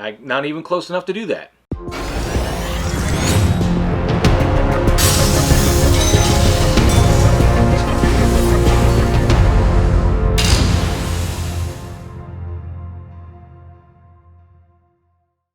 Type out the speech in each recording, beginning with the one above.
I'm not even close enough to do that.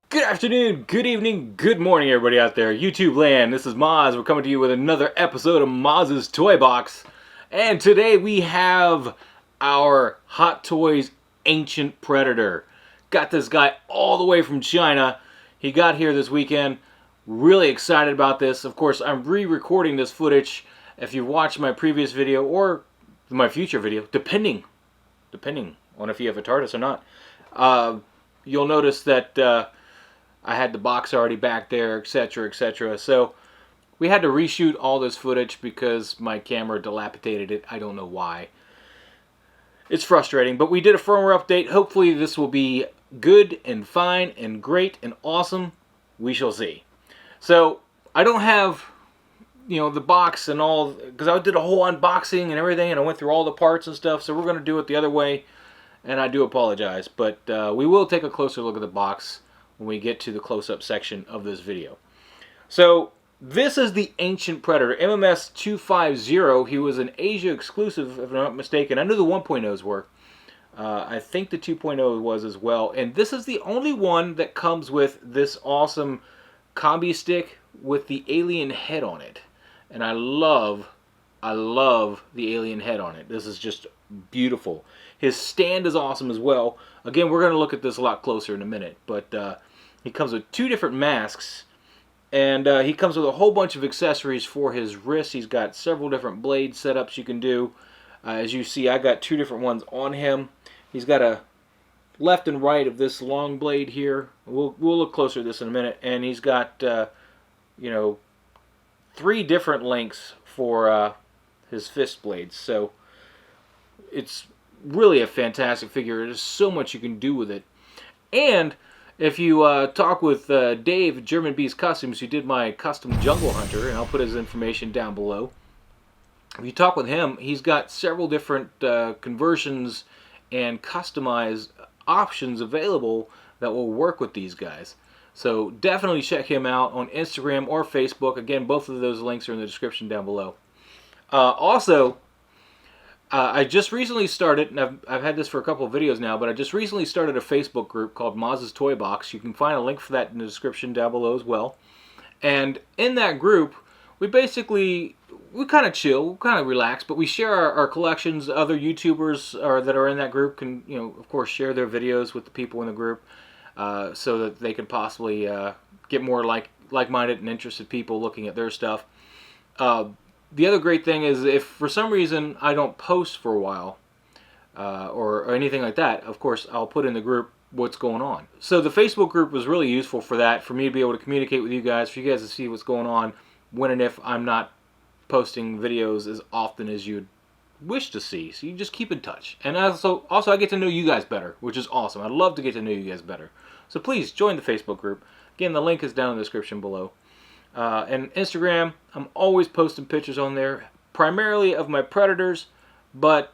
Good afternoon, good evening, good morning, everybody out there. YouTube land, this is Moz. We're coming to you with another episode of Moz's Toy Box. And today we have our Hot Toys Ancient Predator. Got this guy all the way from China. He got here this weekend. Really excited about this. Of course, I'm re-recording this footage. If you've watched my previous video or my future video, depending on if you have a TARDIS or not, you'll notice that I had the box already back there, etc., etc. So we had to reshoot all this footage because my camera dilapidated it. I don't know why. It's frustrating, but we did a firmware update. Hopefully this will be good and fine and great and awesome. We shall see. So I don't have, the box and all, because I did a whole unboxing and everything, and I went through all the parts and stuff. So we're going to do it the other way, and I do apologize. But we will take a closer look at the box when we get to the close-up section of this video. So this is the Ancient Predator, MMS 250. He was an Asia exclusive, if I'm not mistaken. I knew the 1.0s were. I think the 2.0 was as well. And this is the only one that comes with this awesome combi stick with the alien head on it. And I love the alien head on it. This is just beautiful. His stand is awesome as well. Again, we're going to look at this a lot closer in a minute. But he comes with two different masks. And he comes with a whole bunch of accessories for his wrists. He's got several different blade setups you can do. As you see, I got two different ones on him. He's got a left and right of this long blade here. We'll look closer at this in a minute. And he's got, three different lengths for his fist blades. So it's really a fantastic figure. There's so much you can do with it. And if you talk with Dave, German Beast Customs, who did my custom Jungle Hunter, and I'll put his information down below. If you talk with him, he's got several different conversions and customized options available that will work with these guys. So definitely check him out on Instagram or Facebook. Again, both of those links are in the description down below. Also, I just recently started, and I've had this for a couple of videos now, but I just recently started a Facebook group called Moz's Toy Box. You can find a link for that in the description down below as well. And in that group, we kind of chill, we kind of relax, but we share our collections. Other YouTubers that are in that group can, of course, share their videos with the people in the group so that they can possibly get more like-minded and interested people looking at their stuff. The other great thing is if for some reason I don't post for a while or anything like that, of course I'll put in the group what's going on. So the Facebook group was really useful for that, for me to be able to communicate with you guys, for you guys to see what's going on when and if I'm not posting videos as often as you'd wish to see. So you just keep in touch. And also I get to know you guys better, which is awesome. I'd love to get to know you guys better. So please join the Facebook group. Again, the link is down in the description below. And Instagram, I'm always posting pictures on there, primarily of my Predators, but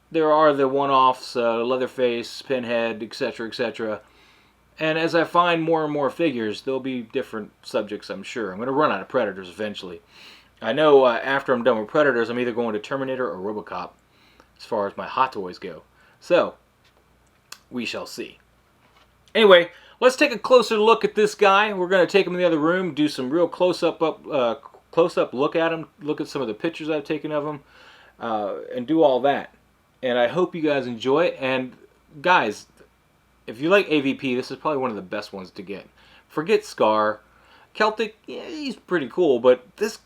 there are the one-offs, Leatherface, Pinhead, etc., etc. And as I find more and more figures, there'll be different subjects, I'm sure. I'm going to run out of Predators eventually. I know after I'm done with Predators, I'm either going to Terminator or RoboCop, as far as my Hot Toys go. So, we shall see. Anyway, let's take a closer look at this guy. We're going to take him in the other room, do some real close-up look at him, look at some of the pictures I've taken of him, and do all that. And I hope you guys enjoy it. And guys, if you like AVP, this is probably one of the best ones to get. Forget Scar. Celtic, yeah, he's pretty cool, but this,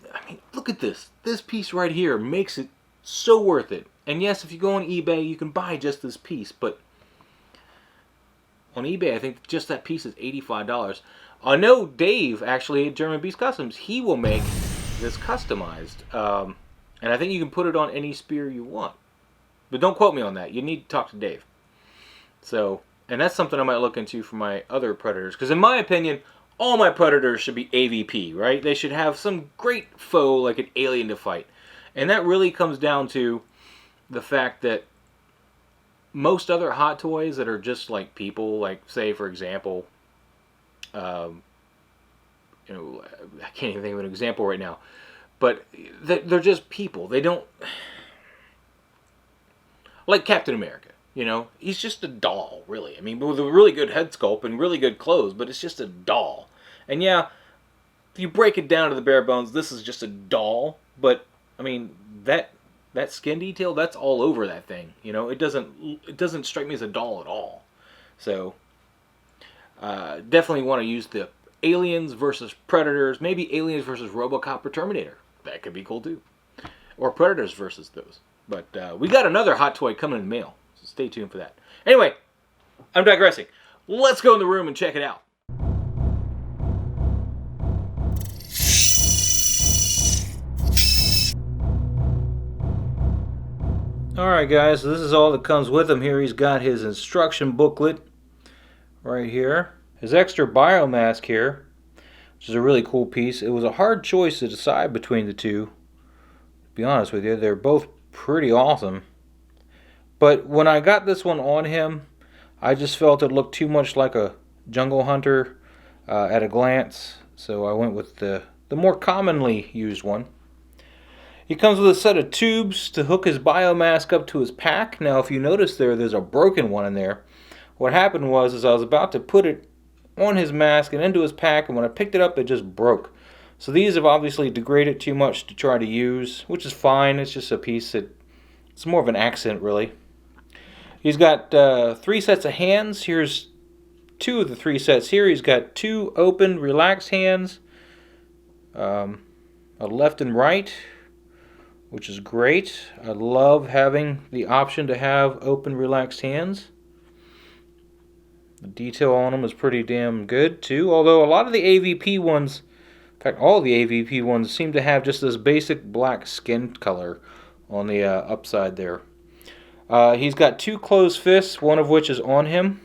look at this. This piece right here makes it so worth it. And yes, if you go on eBay, you can buy just this piece, but on eBay, I think just that piece is $85. I know Dave, actually, at German Beast Customs, he will make this customized. And I think you can put it on any spear you want. But don't quote me on that. You need to talk to Dave. So, and that's something I might look into for my other Predators. Because in my opinion, all my Predators should be AVP, right? They should have some great foe like an alien to fight. And that really comes down to the fact that most other Hot Toys that are just like people, like say for example, Um, I can't even think of an example right now. But they're just people. They don't... Like Captain America, he's just a doll, really. I mean, with a really good head sculpt and really good clothes, but it's just a doll. And yeah, if you break it down to the bare bones, this is just a doll. But I mean, that skin detail, that's all over that thing. It doesn't strike me as a doll at all. So definitely want to use the Aliens versus Predators, maybe Aliens versus RoboCop or Terminator. That could be cool too. Or Predators versus those. But we got another hot toy coming in the mail, so stay tuned for that. Anyway, I'm digressing. Let's go in the room and check it out. Alright guys, so this is all that comes with him here. He's got his instruction booklet right here. His extra biomask here, which is a really cool piece. It was a hard choice to decide between the two. To be honest with you, they're both pretty awesome. But when I got this one on him, I just felt it looked too much like a jungle hunter at a glance. So I went with the more commonly used one. He comes with a set of tubes to hook his biomask up to his pack. Now if you notice there's a broken one in there. What happened was I was about to put it on his mask and into his pack, and when I picked it up it just broke. So these have obviously degraded too much to try to use, which is fine. It's just a piece it's more of an accent, really. He's got 3 sets of hands. Here's 2 of the 3 sets here. He's got 2 open, relaxed hands, a left and right, which is great. I love having the option to have open, relaxed hands. The detail on them is pretty damn good, too. Although a lot of the AVP ones... In fact, all the AVP ones seem to have just this basic black skin color on the upside there. He's got 2 closed fists, one of which is on him.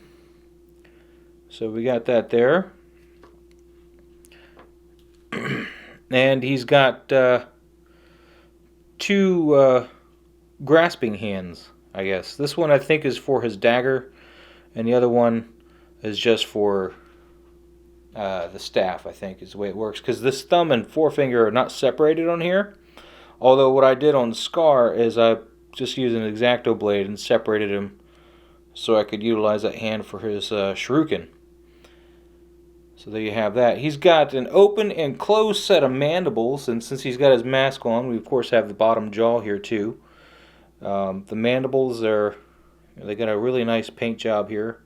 So we got that there. And he's got 2 grasping hands, I guess. This one I think is for his dagger, and the other one is just for... the staff, I think, is the way it works, because this thumb and forefinger are not separated on here. Although what I did on Scar is I just used an X-Acto blade and separated him so I could utilize that hand for his shuriken. So there you have that. He's got an open and closed set of mandibles, and since he's got his mask on, we of course have the bottom jaw here too. The mandibles they got a really nice paint job here.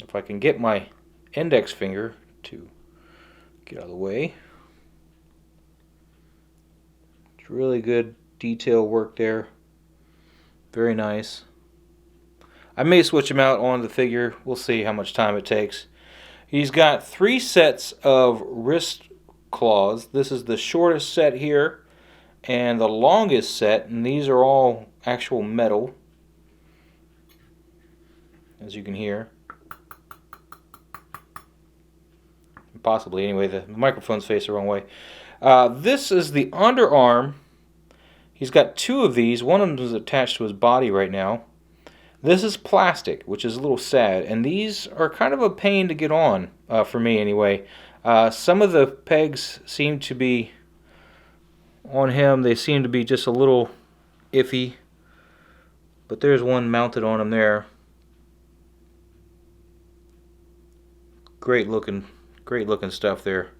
If I can get my index finger to get out of the way. It's really good detail work there. Very nice. I may switch him out on the figure. We'll see how much time it takes. He's got 3 sets of wrist claws. This is the shortest set here and the longest set, and these are all actual metal, as you can hear. Possibly, anyway, the microphone's faced the wrong way. This is the underarm. He's got 2 of these. One of them is attached to his body right now. This is plastic, which is a little sad, and these are kind of a pain to get on, for me anyway. Some of the pegs seem to be on him. They seem to be just a little iffy, but there's one mounted on him there. Great looking stuff there.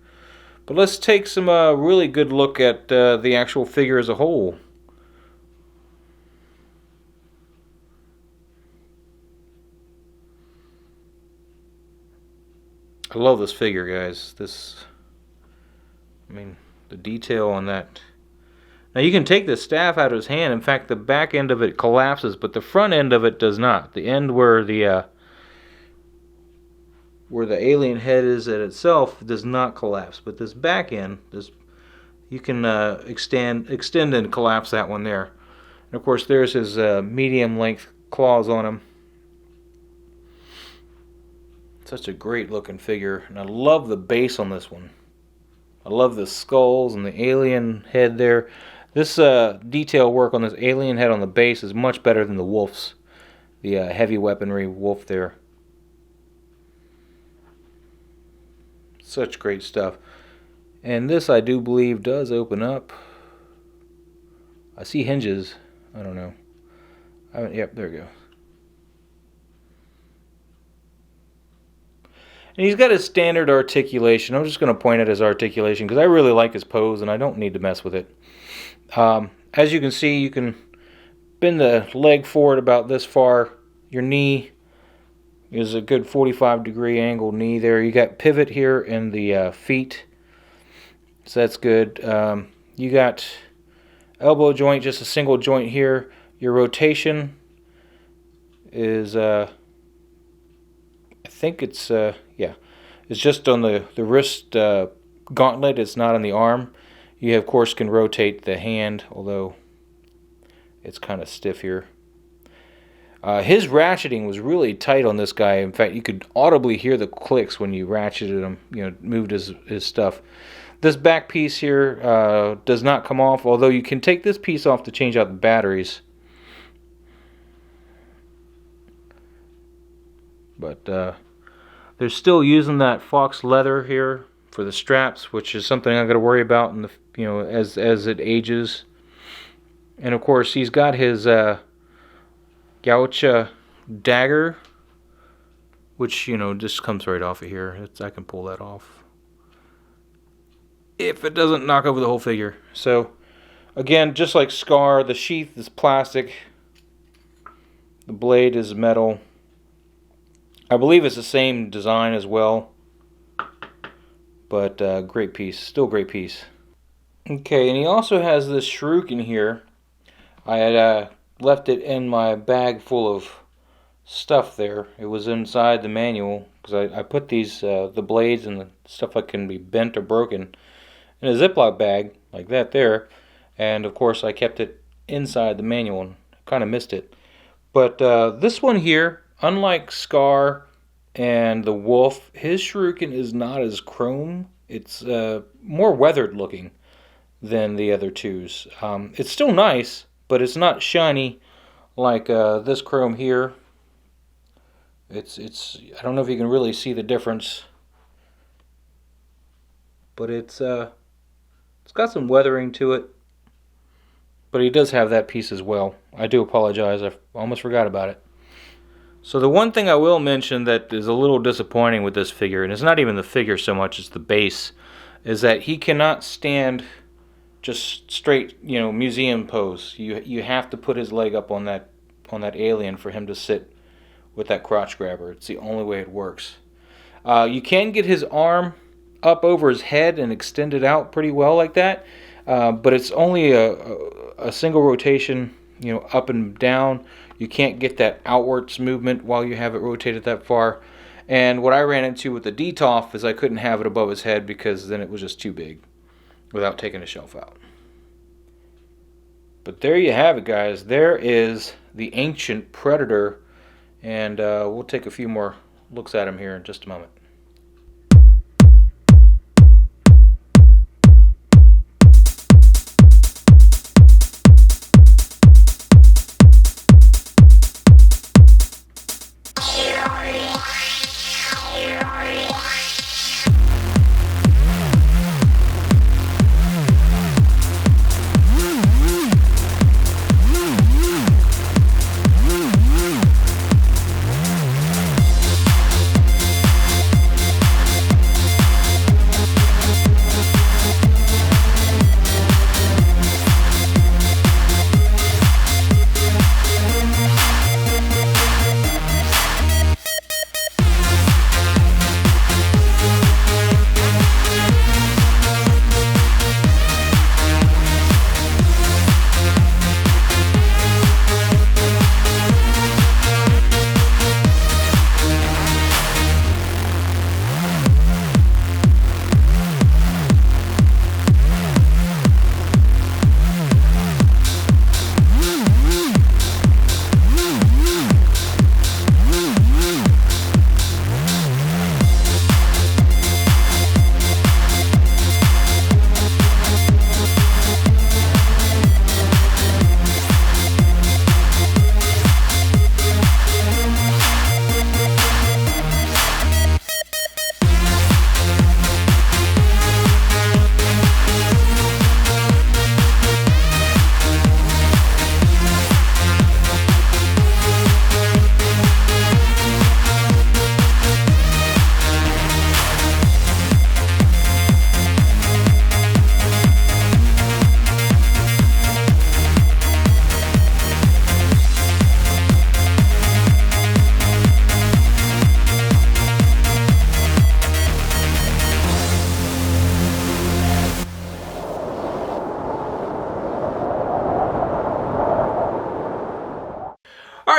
But let's take some really good look at the actual figure as a whole. I love this figure, guys. I mean, the detail on that. Now you can take the staff out of his hand. In fact, the back end of it collapses, but the front end of it does not. The end where the alien head is at itself does not collapse, but this back end, you can extend and collapse that one there. And of course, there's his medium length claws on him. Such a great looking figure, and I love the base on this one. I love the skulls and the alien head there. This detail work on this alien head on the base is much better than the wolf's, the heavy weaponry wolf there. such great stuff. And this, I do believe, does open up. I see hinges. I don't know. Yep, there we go. And he's got his standard articulation. I'm just going to point at his articulation because I really like his pose and I don't need to mess with it. As you can see, you can bend the leg forward about this far. Your knee is a good 45-degree angled knee there. You got pivot here in the feet, so that's good. You got elbow joint, just a single joint here. Your rotation is, I think it's, yeah, it's just on the wrist gauntlet. It's not on the arm. You, of course, can rotate the hand, although it's kind of stiff here. His ratcheting was really tight on this guy. In fact, you could audibly hear the clicks when you ratcheted him, moved his stuff. This back piece here does not come off, although you can take this piece off to change out the batteries. But they're still using that fox leather here for the straps, which is something I got to worry about in the as it ages. And of course, he's got his gouache dagger, which just comes right off of here. I can pull that off if it doesn't knock over the whole figure. So again, just like Scar, the sheath is plastic, the blade is metal. I believe it's the same design as well, but great piece, still great piece. Okay, and he also has this shuriken here. I had left it in my bag full of stuff there. It was inside the manual because I put these the blades and the stuff that can be bent or broken in a Ziploc bag like that there, and of course I kept it inside the manual and kind of missed it. But this one here, unlike Scar and the Wolf, his shuriken is not as chrome. It's more weathered looking than the other two's. It's still nice, but it's not shiny like this chrome here. It's I don't know if you can really see the difference, but it's got some weathering to it. But he does have that piece as well. I do apologize, I almost forgot about it. So the one thing I will mention that is a little disappointing with this figure, and it's not even the figure so much as the base, is that he cannot stand just straight, museum pose. You have to put his leg up on that alien for him to sit with that crotch grabber. It's the only way it works. You can get his arm up over his head and extend it out pretty well like that, but it's only a single rotation, up and down. You can't get that outwards movement while you have it rotated that far. And what I ran into with the DTOF is I couldn't have it above his head because then it was just too big without taking the shelf out. But there you have it, guys. There is the Ancient Predator, and we'll take a few more looks at him here in just a moment.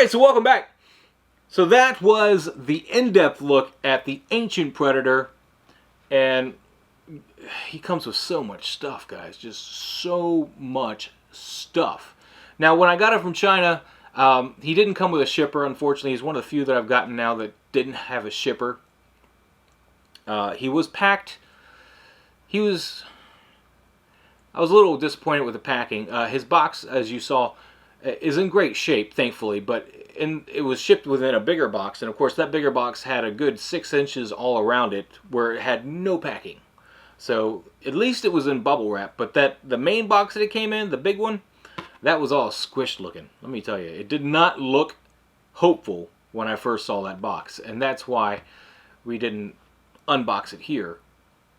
Alright, so welcome back. So that was the in-depth look at the Ancient Predator. And he comes with so much stuff, guys. Just so much stuff. Now, when I got it from China, he didn't come with a shipper, unfortunately. He's one of the few that I've gotten now that didn't have a shipper. He was packed. I was a little disappointed with the packing. His box, as you saw, is in great shape, thankfully, but it was shipped within a bigger box, and of course that bigger box had a good 6 inches all around it where it had no packing. So at least it was in bubble wrap, but the main box that it came in, the big one, that was all squished looking. Let me tell you, it did not look hopeful when I first saw that box, and that's why we didn't unbox it here.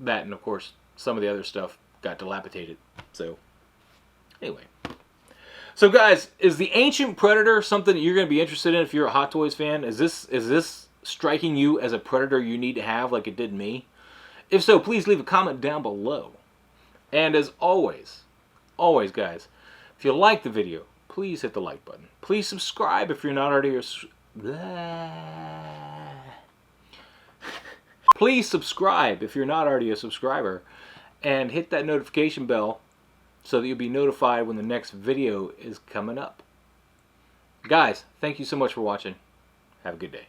That, and of course some of the other stuff got dilapidated. So anyway, so guys, is the Ancient Predator something that you're going to be interested in if you're a Hot Toys fan? Is this striking you as a Predator you need to have like it did me? If so, please leave a comment down below. And as always guys, if you like the video, please hit the like button. Please subscribe if you're not already Please subscribe if you're not already a subscriber, and hit that notification bell so that you'll be notified when the next video is coming up. Guys, thank you so much for watching. Have a good day.